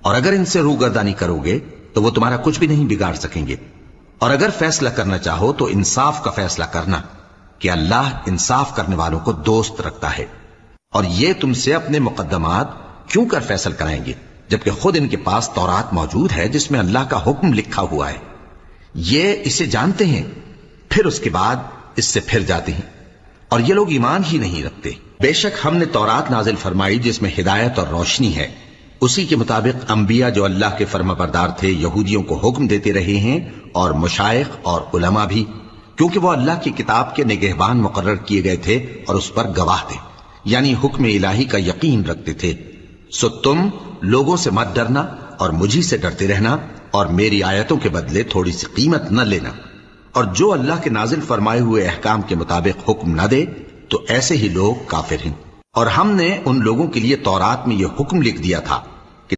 اور اگر ان سے روگردانی کرو گے تو وہ تمہارا کچھ بھی نہیں بگاڑ سکیں گے. اور اگر فیصلہ کرنا چاہو تو انصاف کا فیصلہ کرنا کہ اللہ انصاف کرنے والوں کو دوست رکھتا ہے. اور یہ تم سے اپنے مقدمات کیوں کر فیصل کرائیں گے جبکہ خود ان کے پاس تورات موجود ہے جس میں اللہ کا حکم لکھا ہوا ہے. یہ اسے جانتے ہیں پھر اس کے بعد اس سے پھر جاتے ہیں اور یہ لوگ ایمان ہی نہیں رکھتے. بے شک ہم نے تورات نازل فرمائی جس میں ہدایت اور روشنی ہے. اسی کے مطابق انبیاء جو اللہ کے فرما بردار تھے یہودیوں کو حکم دیتے رہے ہیں اور مشائخ اور علماء بھی، کیونکہ وہ اللہ کی کتاب کے نگہبان مقرر کیے گئے تھے اور اس پر گواہ تھے، یعنی حکم الہی کا یقین رکھتے تھے. سو تم لوگوں سے مت ڈرنا اور مجھی سے ڈرتے رہنا اور میری آیتوں کے بدلے تھوڑی سی قیمت نہ لینا. اور جو اللہ کے نازل فرمائے ہوئے احکام کے مطابق حکم نہ دے تو ایسے ہی لوگ کافر ہیں. اور ہم نے ان لوگوں کے لیے تورات میں یہ حکم لکھ دیا تھا